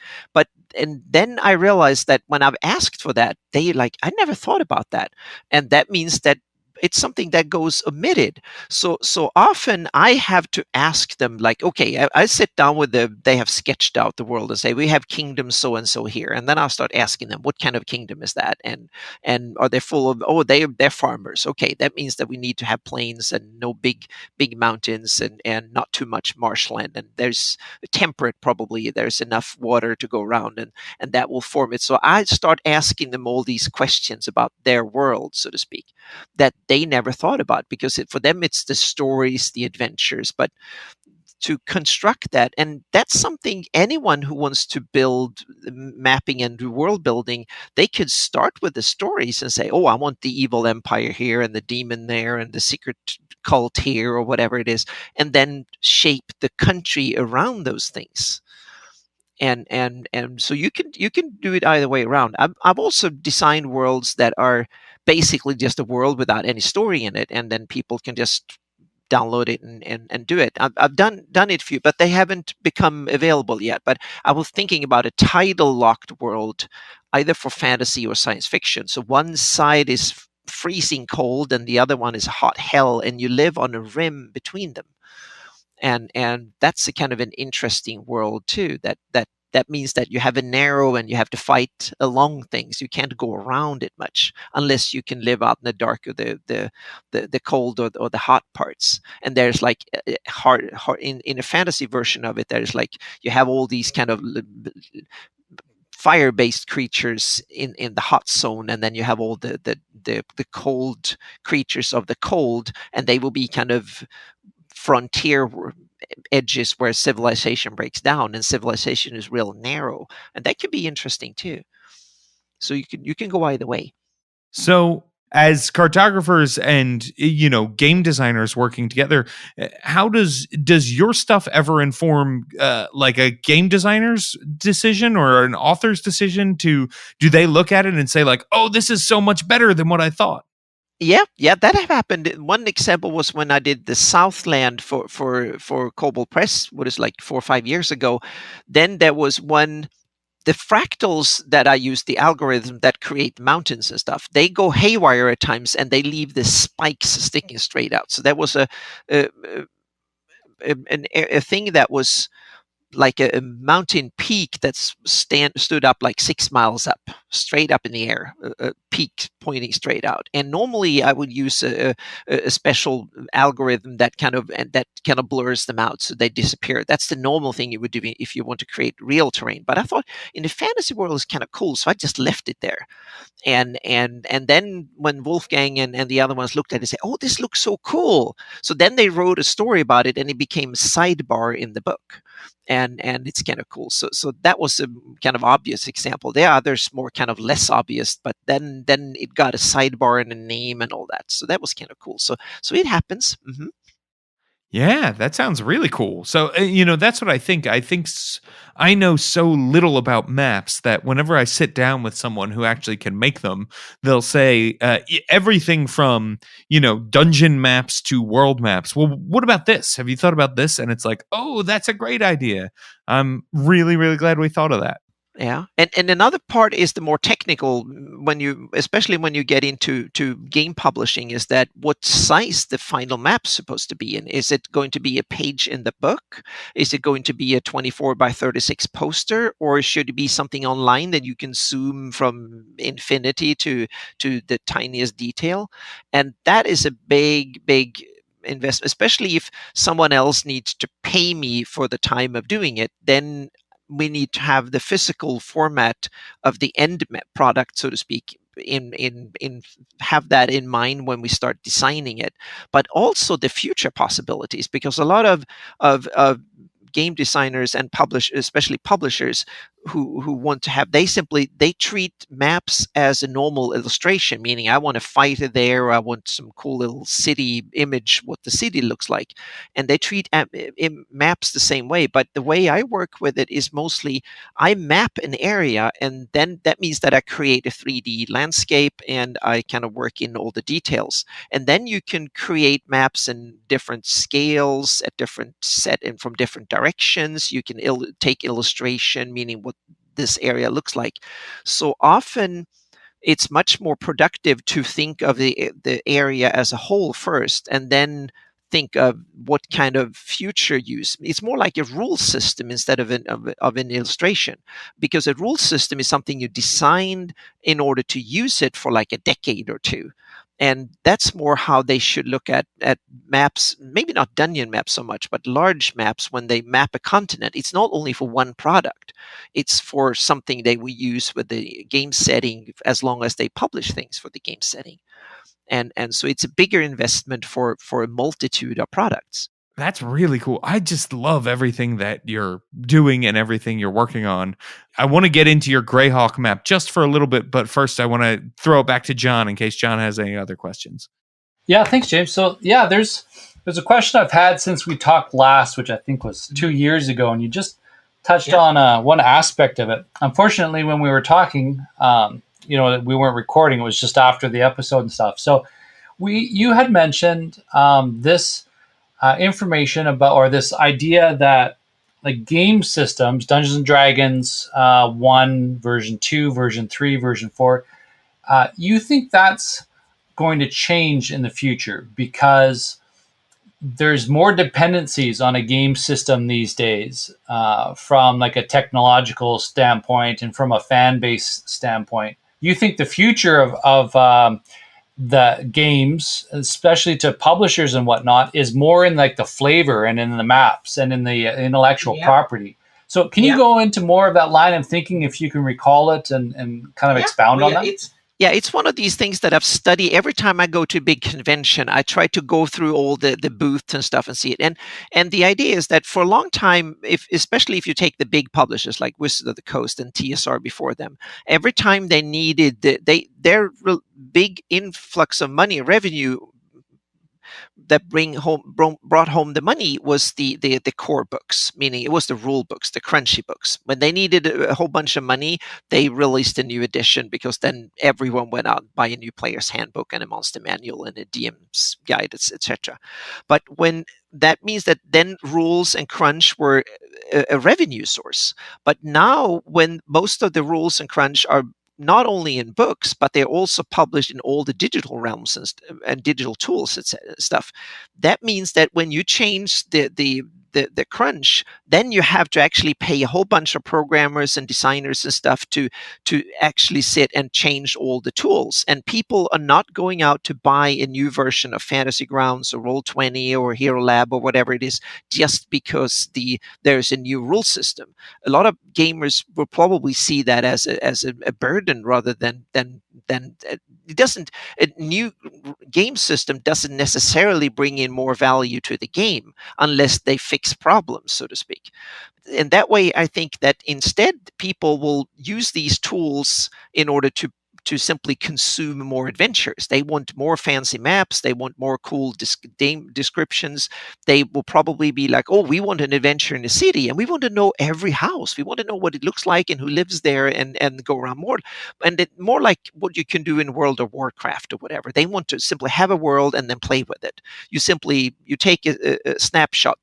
And then I realized that when I've asked for that, they like, I never thought about that, and that means that it's something that goes omitted. So often I have to ask them, like, okay, I sit down with them, they have sketched out the world and say, we have kingdom so and so here. And then I'll start asking them, what kind of kingdom is that? And are they full of, oh, they're farmers. Okay, that means that we need to have plains and no big mountains and not too much marshland. And there's temperate, probably there's enough water to go around, and that will form it. So I start asking them all these questions about their world, so to speak, that they never thought about, because for them it's the stories, the adventures. But to construct that, and that's something anyone who wants to build mapping and do world building, they could start with the stories and say, oh, I want the evil empire here and the demon there and the secret cult here, or whatever it is, and then shape the country around those things. And so you can do it either way around. I've also designed worlds that are basically just a world without any story in it, and then people can just download it and do it. I've done it for you, but they haven't become available yet. But I was thinking about a tidal locked world, either for fantasy or science fiction. So one side is freezing cold and the other one is hot hell, and you live on a rim between them. And that's a kind of an interesting world too, that that means that you have a narrow and you have to fight along things. You can't go around it much unless you can live out in the dark or the cold or the hot parts. And there's like hard in a fantasy version of it, there's like you have all these kind of fire-based creatures in the hot zone, and then you have all the cold creatures of the cold, and they will be kind of frontier edges where civilization breaks down, and civilization is real narrow, and that can be interesting too. So you can go either way. So, as cartographers and game designers working together, how does your stuff ever inform like a game designer's decision or an author's decision? Do they look at it and say like, "Oh, this is so much better than what I thought"? Yeah, that have happened. One example was when I did the Southland for Cobalt Press, what is like 4 or 5 years ago. Then there was the fractals that I use, the algorithm that create mountains and stuff, they go haywire at times and they leave the spikes sticking straight out. So that was a thing that was like a mountain peak that stood up like 6 miles up, straight up in the air, a peak pointing straight out. And normally I would use a special algorithm that kind of blurs them out so they disappear. That's the normal thing you would do if you want to create real terrain. But I thought in the fantasy world it's kind of cool, so I just left it there. And then when Wolfgang and the other ones looked at it and said, "Oh, this looks so cool," so then they wrote a story about it, and it became a sidebar in the book. And it's kind of cool. So that was a kind of obvious example. There are others more kind of less obvious, but then it got a sidebar and a name and all that. So that was kind of cool. So it happens. Mm-hmm. Yeah, that sounds really cool. So, that's what I think. I know so little about maps that whenever I sit down with someone who actually can make them, they'll say everything from, dungeon maps to world maps. Well, what about this? Have you thought about this? And it's like, oh, that's a great idea. I'm really, really glad we thought of that. Yeah, and another part is the more technical, especially when you get into game publishing, is that what size the final map's supposed to be in. Is it going to be a page in the book? Is it going to be a 24 by 36 poster, or should it be something online that you can zoom from infinity to the tiniest detail? And that is a big investment, especially if someone else needs to pay me for the time of doing it. Then we need to have the physical format of the end product, so to speak, in have that in mind when we start designing it, but also the future possibilities, because a lot of game designers and especially publishers who want to have, they treat maps as a normal illustration, meaning I want a fighter there, or I want some cool little city image, what the city looks like, and they treat maps the same way. But the way I work with it is mostly I map an area, and then that means that I create a 3D landscape and I kind of work in all the details, and then you can create maps in different scales at different set and from different directions. You can take illustration, meaning what this area looks like. So often it's much more productive to think of the area as a whole first, and then think of what kind of future use. It's more like a rule system instead of an illustration, because a rule system is something you designed in order to use it for like a decade or two. And that's more how they should look at maps, maybe not dungeon maps so much, but large maps. When they map a continent, it's not only for one product, it's for something they will use with the game setting, as long as they publish things for the game setting. And so it's a bigger investment for a multitude of products. That's really cool. I just love everything that you're doing and everything you're working on. I want to get into your Greyhawk map just for a little bit, but first I want to throw it back to John in case John has any other questions. Yeah, thanks, James. So yeah, there's a question I've had since we talked last, which I think was 2 years ago, and you just touched on one aspect of it. Unfortunately, when we were talking, we weren't recording. It was just after the episode and stuff. So you had mentioned this information about, or this idea that like game systems, Dungeons and Dragons 1, version 2, version 3, version 4, you think that's going to change in the future because there's more dependencies on a game system these days, from like a technological standpoint and from a fan base standpoint. You think the future of the games, especially to publishers and whatnot, is more in like the flavor and in the maps and in the intellectual property. So can you go into more of that line of thinking, if you can recall it, and kind of expound on that? It's one of these things that I've studied. Every time I go to a big convention, I try to go through all the booths and stuff and see it. And the idea is that for a long time, especially if you take the big publishers like Wizards of the Coast and TSR before them, every time they needed their big influx of money, revenue that brought home the money was the core books, meaning it was the rule books, the crunchy books. When they needed a whole bunch of money, they released a new edition, because then everyone went out and buy a new player's handbook and a monster manual and a DM's guide, etc. But when that means that then rules and crunch were a revenue source. But now, when most of the rules and crunch are not only in books, but they're also published in all the digital realms and digital tools and stuff. That means that when you change the crunch, then you have to actually pay a whole bunch of programmers and designers and stuff to actually sit and change all the tools. And people are not going out to buy a new version of Fantasy Grounds or Roll20 or Hero Lab or whatever it is just because there's a new rule system. A lot of gamers will probably see that as a burden rather than it doesn't. A new game system doesn't necessarily bring in more value to the game unless they fix problems, so to speak. And that way, I think that instead people will use these tools in order to simply consume more adventures. They want more fancy maps. They want more cool descriptions. They will probably be like, oh, we want an adventure in a city, and we want to know every house. We want to know what it looks like and who lives there, and go around more. And more like what you can do in World of Warcraft or whatever. They want to simply have a world and then play with it. You take a snapshot.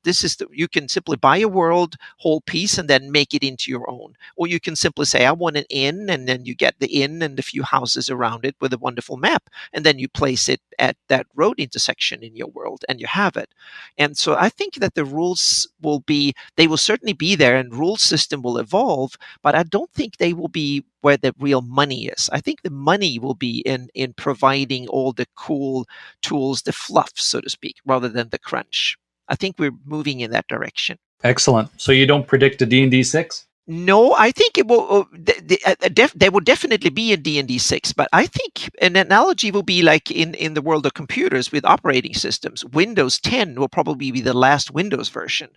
You can simply buy a world whole piece and then make it into your own. Or you can simply say, I want an inn, and then you get the inn and a few houses around it with a wonderful map, and then you place it at that road intersection in your world, and you have it. And so I think that the rules they will certainly be there, and rule system will evolve, but I don't think they will be where the real money is. I think the money will be in providing all the cool tools, the fluff, so to speak, rather than the crunch. I think we're moving in that direction. Excellent. So you don't predict a D&D 6? No, I think it will. There will definitely be a D&D 6, but I think an analogy will be like in the world of computers with operating systems. Windows 10 will probably be the last Windows version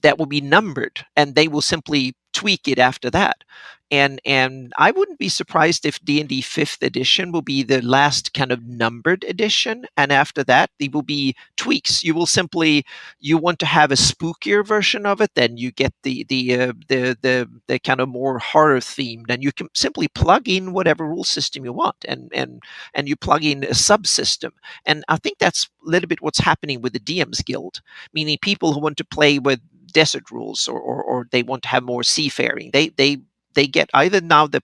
that will be numbered, and they will simply tweak it after that. And I wouldn't be surprised if D&D 5th edition will be the last kind of numbered edition, and after that there will be tweaks. You want to have a spookier version of it, then you get the kind of more horror themed, and you can simply plug in whatever rule system you want, and you plug in a subsystem. And I think that's a little bit what's happening with the DM's Guild, meaning people who want to play with desert rules or they want to have more seafaring. They get either now the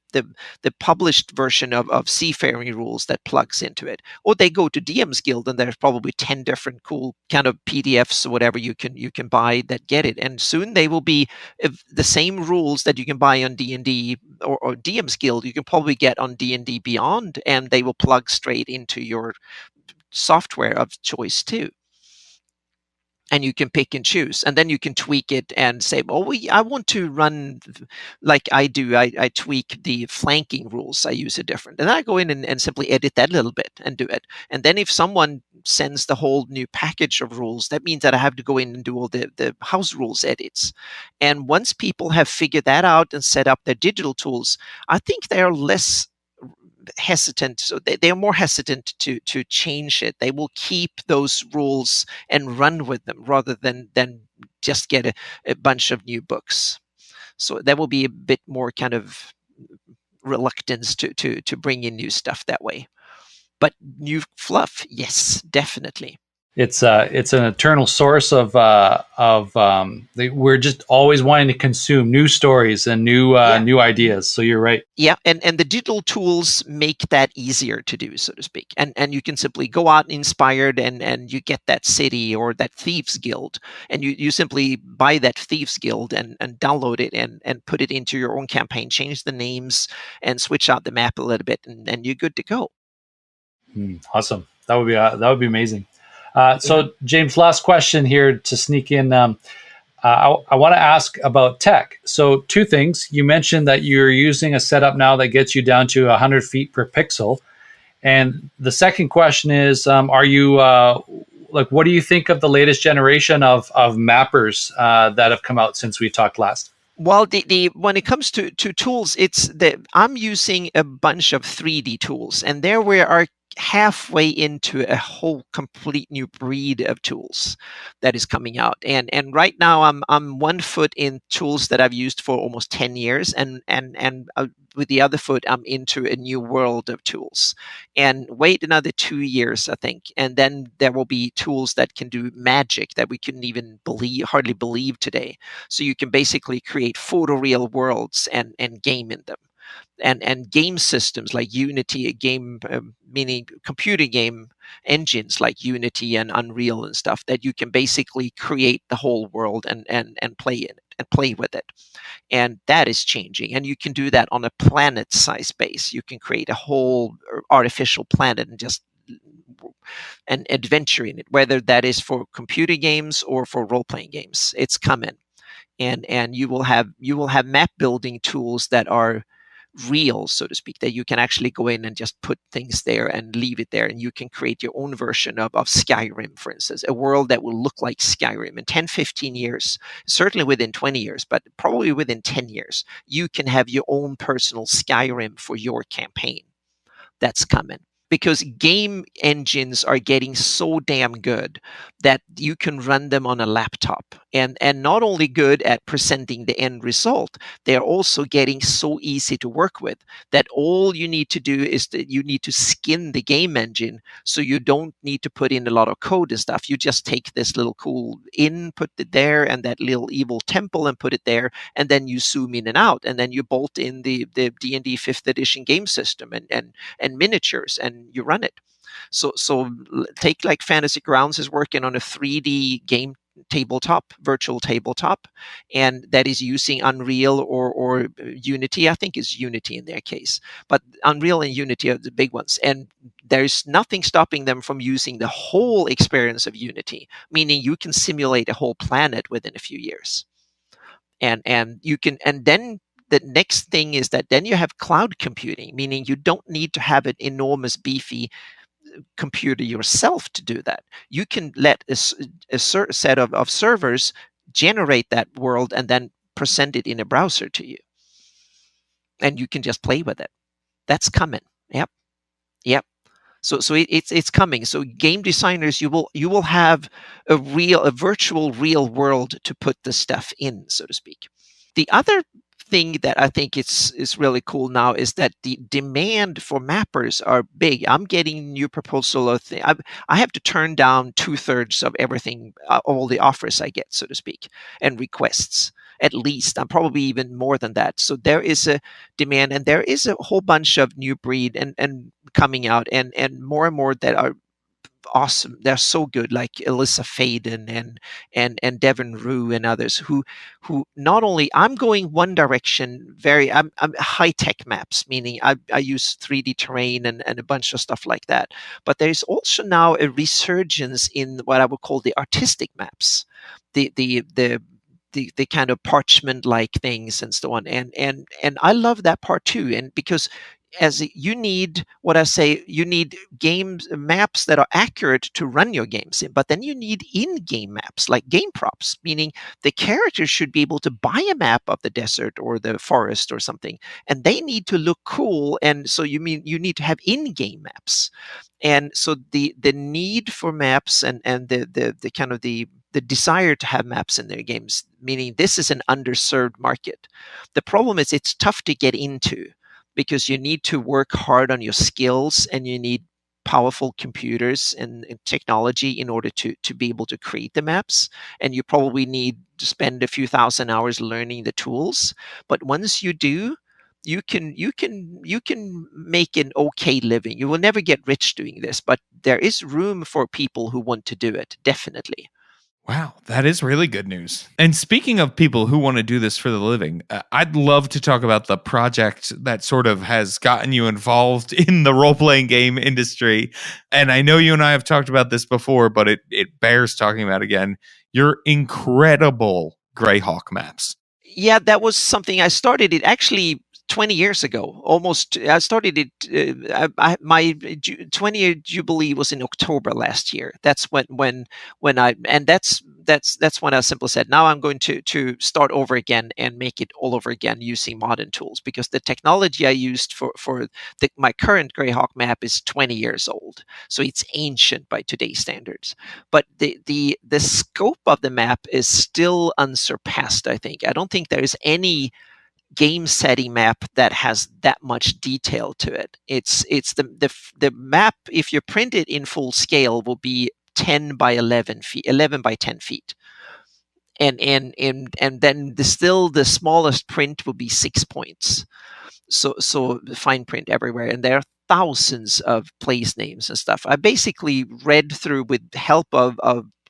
published version of seafaring rules that plugs into it, or they go to DM's Guild, and there's probably 10 different cool kind of PDFs or whatever you can buy that get it. And soon they will be the same rules that you can buy on D&D or DM's Guild, you can probably get on D&D Beyond, and they will plug straight into your software of choice too. And you can pick and choose, and then you can tweak it and say, oh, I want to run like I do. I tweak the flanking rules. I use it different. And then I go in and simply edit that a little bit and do it. And then if someone sends the whole new package of rules, that means that I have to go in and do all the house rules edits. And once people have figured that out and set up their digital tools, I think they are less hesitant. So they are more hesitant to change it. They will keep those rules and run with them rather than just get a bunch of new books. So there will be a bit more kind of reluctance to bring in new stuff that way. But new fluff, yes, definitely. It's an eternal source of we're just always wanting to consume new stories and new new ideas. So you're right. Yeah, and the digital tools make that easier to do, so to speak. And you can simply go out inspired, and you get that city or that thieves guild, and you simply buy that thieves guild and download it and put it into your own campaign, change the names and switch out the map a little bit, and you're good to go. Awesome. That would be amazing. So James, last question here to sneak in. I want to ask about tech. So two things. You mentioned that you're using a setup now that gets you down to 100 feet per pixel. And the second question is, are you what do you think of the latest generation of mappers that have come out since we talked last? Well, the when it comes to tools, I'm using a bunch of 3D tools, and there we are halfway into a whole complete new breed of tools that is coming out. And right now I'm 1 foot in tools that I've used for almost 10 years, and with the other foot I'm into a new world of tools. And wait another 2 years, I think, and then there will be tools that can do magic that we couldn't even hardly believe today. So you can basically create photoreal worlds and game in them. And game systems like Unity, a game meaning computer game engines like Unity and Unreal and stuff, that you can basically create the whole world and play in it and play with it. And that is changing. And you can do that on a planet size base. You can create a whole artificial planet and just an adventure in it, whether that is for computer games or for role-playing games. It's coming. And you will have map building tools that are real, so to speak, that you can actually go in and just put things there and leave it there, and you can create your own version of Skyrim, for instance, a world that will look like Skyrim in 10-15 years, certainly within 20 years, but probably within 10 years you can have your own personal Skyrim for your campaign. That's coming, because game engines are getting so damn good that you can run them on a laptop, and not only good at presenting the end result, they're also getting so easy to work with that all you need to do is that you need to skin the game engine, so you don't need to put in a lot of code and stuff. You just take this little cool inn, put it there, and that little evil temple and put it there, and then you zoom in and out, and then you bolt in the D&D 5th edition game system and miniatures, and you run it. So take like Fantasy Grounds is working on a 3D game tabletop, virtual tabletop, and that is using Unreal or Unity. I think it's Unity in their case, but Unreal and Unity are the big ones, and there's nothing stopping them from using the whole experience of Unity, meaning you can simulate a whole planet within a few years. And you can, and then the next thing is that then you have cloud computing, meaning you don't need to have an enormous beefy computer yourself to do that. You can let a set of servers generate that world and then present it in a browser to you, and you can just play with it. That's coming. Yep. So it's coming. So game designers, you will have a virtual real world to put the stuff in, so to speak. The other thing that I think is really cool now is that the demand for mappers are big. I'm getting new proposal of I have to turn down 2/3 of everything, all the offers I get, so to speak, and requests. At least I'm probably even more than that. So there is a demand, and there is a whole bunch of new breed and coming out, and more that are awesome. They're so good, like Alyssa Faden and Devin Rue and others who not only, I'm going one direction, I'm high tech maps, meaning I use 3D terrain and a bunch of stuff like that. But there's also now a resurgence in what I would call the artistic maps, the kind of parchment like things and so on, and I love that part too. And because as you need, what I say, you need games maps that are accurate to run your games in, but then you need in-game maps like game props, meaning the characters should be able to buy a map of the desert or the forest or something, and they need to look cool. And so you need to have in-game maps. And so the need for maps and the kind of the desire to have maps in their games, meaning this is an underserved market. The problem is it's tough to get into, because you need to work hard on your skills, and you need powerful computers and technology in order to be able to create the maps, and you probably need to spend a few thousand hours learning the tools. But once you do, you can make an okay living. You will never get rich doing this, but there is room for people who want to do it, definitely. Wow, that is really good news. And speaking of people who want to do this for the living, I'd love to talk about the project that sort of has gotten you involved in the role playing game industry. And I know you and I have talked about this before, but it bears talking about again. Your incredible Greyhawk maps. Yeah, that was something I started it actually 20 years ago. Almost, I started it. My 20-year jubilee was in October last year. That's when I and that's when I simply said, now I'm going to start over again and make it all over again using modern tools, because the technology I used for my current Greyhawk map is 20 years old, so it's ancient by today's standards. But the scope of the map is still unsurpassed. I think I don't think there is any game setting map that has that much detail to it. It's the map, if you print it in full scale, will be 10 by 11 feet, 11 by 10 feet. And then the smallest print will be 6 points. So fine print everywhere, and there are thousands of place names and stuff. I basically read through with help of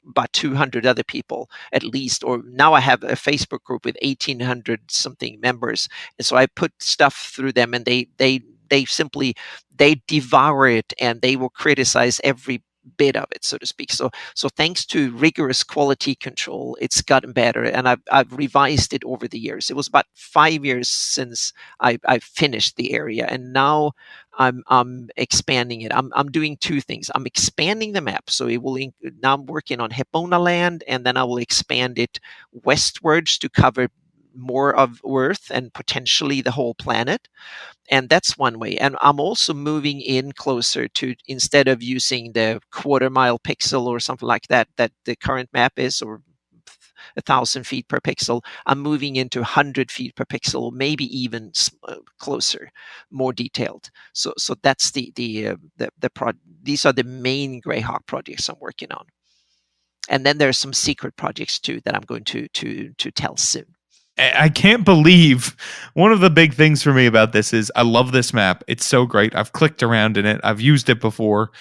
about 200 other people at least, or now I have a Facebook group with 1,800 something members, and so I put stuff through them, and they simply they devour it, and they will criticize every bit of it, so to speak. So thanks to rigorous quality control, it's gotten better, and I've revised it over the years. It was about 5 years since I finished the area, and now I'm expanding it. I'm doing two things. I'm expanding the map, so it will. Now I'm working on Hepona land, and then I will expand it westwards to cover more of Earth and potentially the whole planet. And that's one way. And I'm also moving in closer to, instead of using the quarter-mile pixel or something like that the current map is, or 1,000 feet per pixel, I'm moving into 100 feet per pixel, or maybe even closer, more detailed. So that's these are the main Greyhawk projects I'm working on. And then there's some secret projects too that I'm going to tell soon. I can't believe one of the big things for me about this is I love this map. It's so great. I've clicked around in it. I've used it before.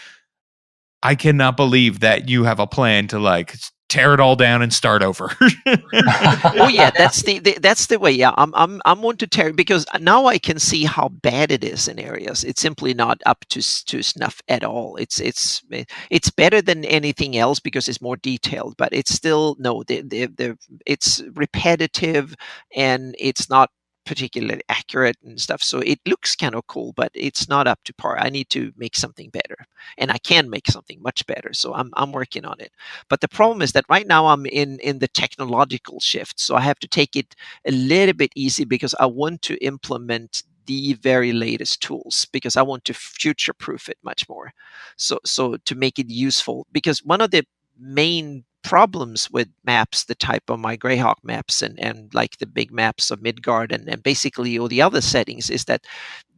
I cannot believe that you have a plan to like tear it all down and start over. Oh yeah, that's the way. Yeah, I'm one to tear, because now I can see how bad it is in areas. It's simply not up to snuff at all. It's better than anything else because it's more detailed, but it's still it's repetitive, and it's not particularly accurate and stuff. So it looks kind of cool, but it's not up to par. I need to make something better, and I can make something much better. So I'm working on it. But the problem is that right now I'm in the technological shift, so I have to take it a little bit easy, because I want to implement the very latest tools, because I want to future proof it much more. So to make it useful, because one of the main problems with maps, the type of my Greyhawk maps, and like the big maps of Midgard and basically all the other settings, is that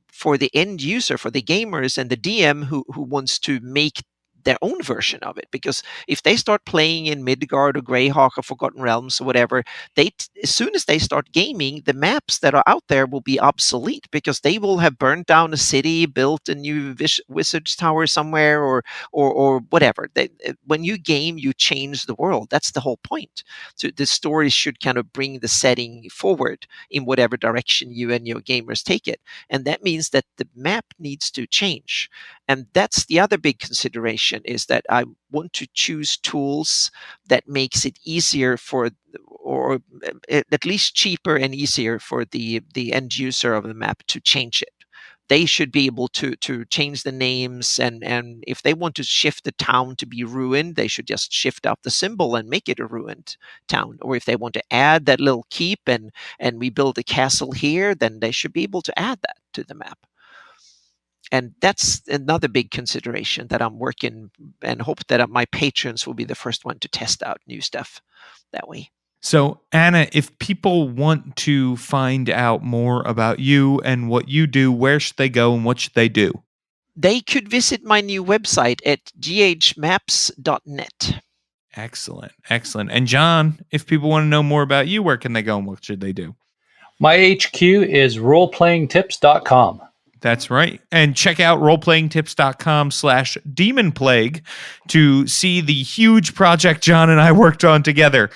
for the end user, for the gamers and the DM who wants to make their own version of it, because if they start playing in Midgard or Greyhawk or Forgotten Realms or whatever, as soon as they start gaming, the maps that are out there will be obsolete, because they will have burned down a city, built a new wizard's tower somewhere, or whatever. When you game, you change the world. That's the whole point. So the story should kind of bring the setting forward in whatever direction you and your gamers take it, and that means that the map needs to change. And that's the other big consideration, is that I want to choose tools that makes it easier for, or at least cheaper and easier for the end user of the map to change it. They should be able to change the names, and if they want to shift the town to be ruined, they should just shift out the symbol and make it a ruined town. Or if they want to add that little keep and we build a castle here, then they should be able to add that to the map. And that's another big consideration that I'm working, and hope that my patrons will be the first one to test out new stuff that way. So, Anna, if people want to find out more about you and what you do, where should they go and what should they do? They could visit my new website at ghmaps.net. Excellent. And John, if people want to know more about you, where can they go and what should they do? My HQ is roleplayingtips.com. That's right. And check out roleplayingtips.com/Demon Plague to see the huge project John and I worked on together,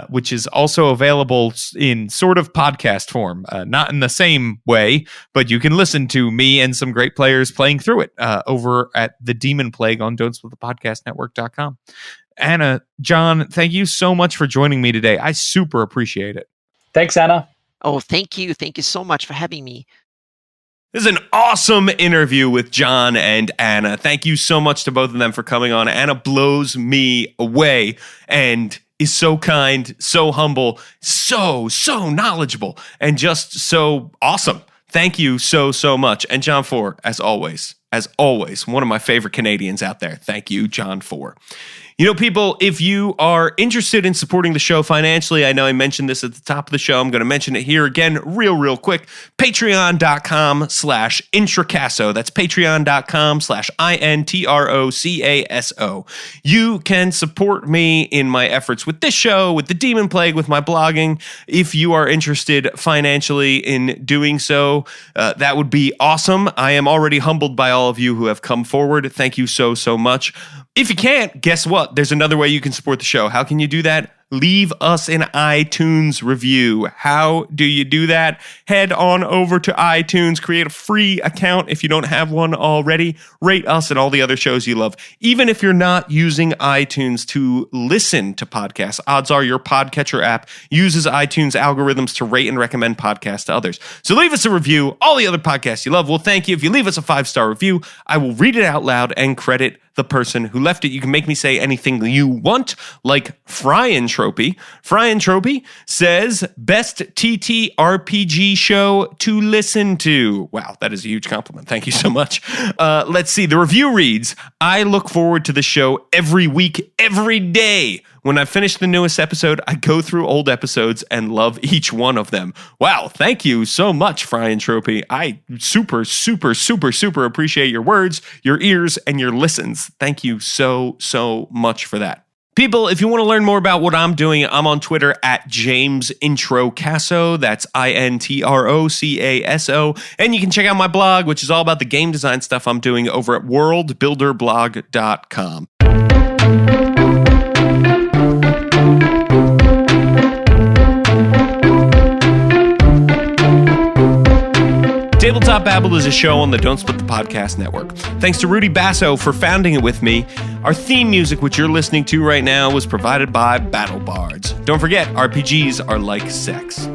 which is also available in sort of podcast form. Not in the same way, but you can listen to me and some great players playing through it over at the Demon Plague on don'tsplitthepodcastnetwork.com. Anna, John, thank you so much for joining me today. I super appreciate it. Thanks, Anna. Oh, thank you. Thank you so much for having me. This is an awesome interview with John and Anna. Thank you so much to both of them for coming on. Anna blows me away and is so kind, so humble, so knowledgeable, and just so awesome. Thank you so much. And Johnn Four, as always, one of my favorite Canadians out there. Thank you, Johnn Four. You know, people, if you are interested in supporting the show financially, I know I mentioned this at the top of the show. I'm going to mention it here again real quick. Patreon.com/Introcaso. That's patreon.com/INTROCASO. You can support me in my efforts with this show, with the Demon Plague, with my blogging. If you are interested financially in doing so, that would be awesome. I am already humbled by all of you who have come forward. Thank you so much. If you can't, guess what? There's another way you can support the show. How can you do that? Leave us an iTunes review. How do you do that? Head on over to iTunes, create a free account if you don't have one already. Rate us and all the other shows you love. Even if you're not using iTunes to listen to podcasts, odds are your podcatcher app uses iTunes algorithms to rate and recommend podcasts to others. So leave us a review. All the other podcasts you love will thank you. If you leave us a 5-star review, I will read it out loud and credit the person who left it. You can make me say anything you want, like Fryentropy. Fryentropy says, best TTRPG show to listen to. Wow, that is a huge compliment. Thank you so much. Let's see. The review reads, I look forward to the show every week, every day. When I finish the newest episode, I go through old episodes and love each one of them. Wow, thank you so much, Fryentropy. I super appreciate your words, your ears, and your listens. Thank you so much for that. People, if you want to learn more about what I'm doing, I'm on Twitter at James Introcaso. That's INTROCASO. And you can check out my blog, which is all about the game design stuff I'm doing over at worldbuilderblog.com. Tabletop Babble is a show on the Don't Split the Podcast Network. Thanks to Rudy Basso for founding it with me. Our theme music, which you're listening to right now, was provided by Battle Bards. Don't forget, RPGs are like sex.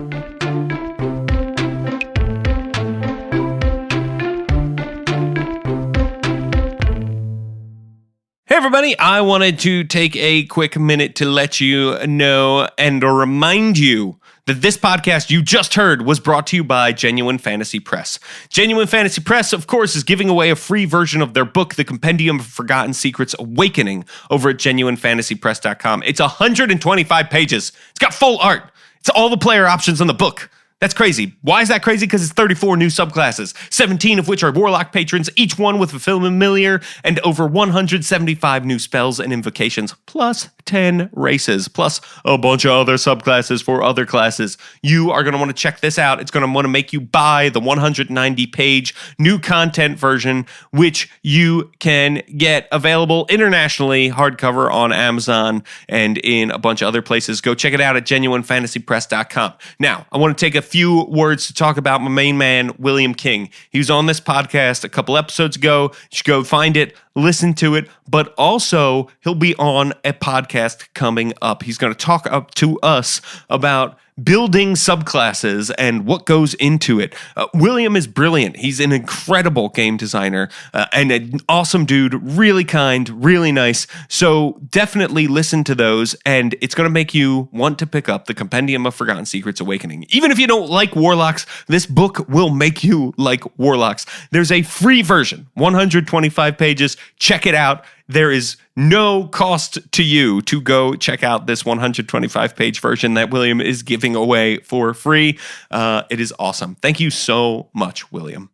Hey everybody, I wanted to take a quick minute to let you know and remind you that this podcast you just heard was brought to you by Genuine Fantasy Press. Genuine Fantasy Press, of course, is giving away a free version of their book, The Compendium of Forgotten Secrets Awakening, over at genuinefantasypress.com. It's 125 pages. It's got full art. It's all the player options on the book. That's crazy. Why is that crazy? Because it's 34 new subclasses, 17 of which are Warlock patrons, each one with a familiar, and over 175 new spells and invocations, plus 10 races, plus a bunch of other subclasses for other classes. You are going to want to check this out. It's going to want to make you buy the 190-page new content version, which you can get available internationally, hardcover on Amazon and in a bunch of other places. Go check it out at genuinefantasypress.com. Now, I want to take a few words to talk about my main man, William King. He was on this podcast a couple episodes ago. You should go find it, listen to it, but also he'll be on a podcast coming up. He's going to talk up to us about building subclasses and what goes into it. William is brilliant. He's an incredible game designer and an awesome dude, really kind, really nice. So definitely listen to those, and it's going to make you want to pick up The Compendium of Forgotten Secrets Awakening. Even if you don't like Warlocks, this book will make you like Warlocks. There's a free version, 125 pages. Check it out. There is no cost to you to go check out this 125-page version that William is giving away for free. It is awesome. Thank you so much, William.